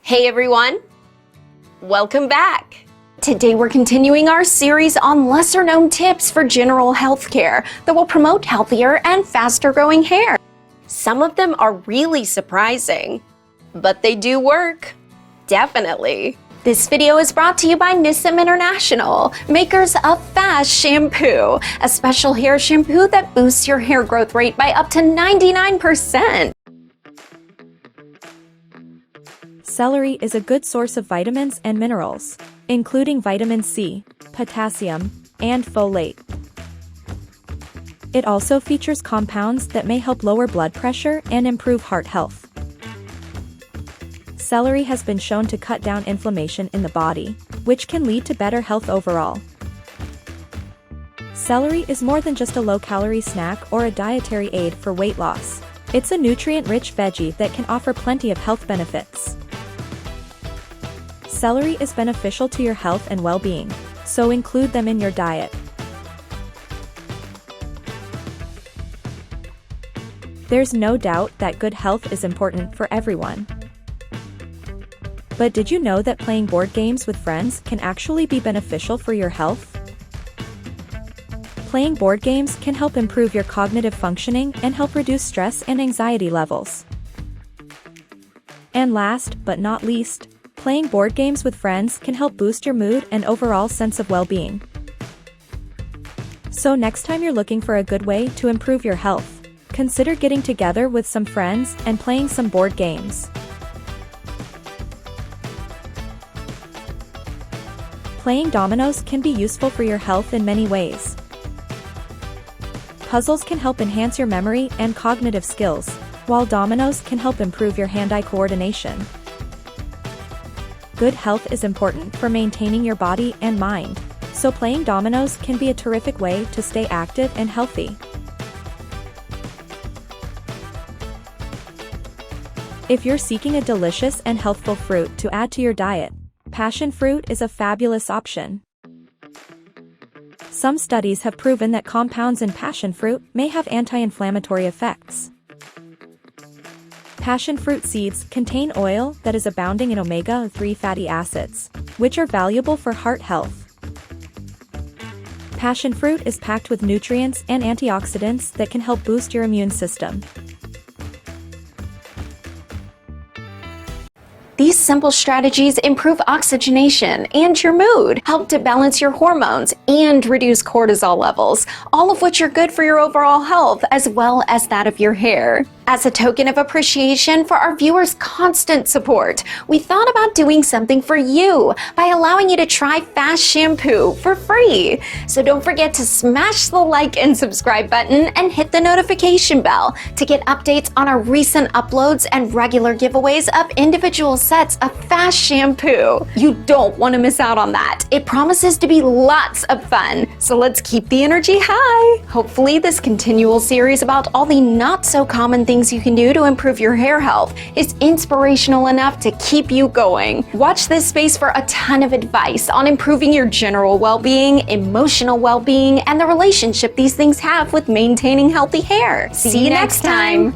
Hey everyone, welcome back. Today we're continuing our series on lesser-known tips for general health care that will promote healthier and faster-growing hair. Some of them are really surprising, but they do work. Definitely. This video is brought to you by Nissim International, makers of F.A.S.T shampoo, a special hair shampoo that boosts your hair growth rate by up to 99%. Celery is a good source of vitamins and minerals, including vitamin C, potassium, and folate. It also features compounds that may help lower blood pressure and improve heart health. Celery has been shown to cut down inflammation in the body, which can lead to better health overall. Celery is more than just a low-calorie snack or a dietary aid for weight loss. It's a nutrient-rich veggie that can offer plenty of health benefits. Celery is beneficial to your health and well-being, so include them in your diet. There's no doubt that good health is important for everyone. But did you know that playing board games with friends can actually be beneficial for your health? Playing board games can help improve your cognitive functioning and help reduce stress and anxiety levels. And last but not least, playing board games with friends can help boost your mood and overall sense of well-being. So next time you're looking for a good way to improve your health, consider getting together with some friends and playing some board games. Playing dominoes can be useful for your health in many ways. Puzzles can help enhance your memory and cognitive skills, while dominoes can help improve your hand-eye coordination. Good health is important for maintaining your body and mind, so playing dominoes can be a terrific way to stay active and healthy. If you're seeking a delicious and healthful fruit to add to your diet, passion fruit is a fabulous option. Some studies have proven that compounds in passion fruit may have anti-inflammatory effects. Passion fruit seeds contain oil that is abounding in omega-3 fatty acids, which are valuable for heart health. Passion fruit is packed with nutrients and antioxidants that can help boost your immune system. These simple strategies improve oxygenation and your mood, help to balance your hormones, and reduce cortisol levels, all of which are good for your overall health as well as that of your hair. As a token of appreciation for our viewers' constant support, we thought about doing something for you by allowing you to try F.A.S.T shampoo for free. So don't forget to smash the like and subscribe button and hit the notification bell to get updates on our recent uploads and regular giveaways of individual sets of F.A.S.T shampoo. You don't want to miss out on that. It promises to be lots of fun, so let's keep the energy high. Hopefully this continual series about all the not so common things you can do to improve your hair health is inspirational enough to keep you going. Watch this space for a ton of advice on improving your general well-being, emotional well-being, and the relationship these things have with maintaining healthy hair. See you next time.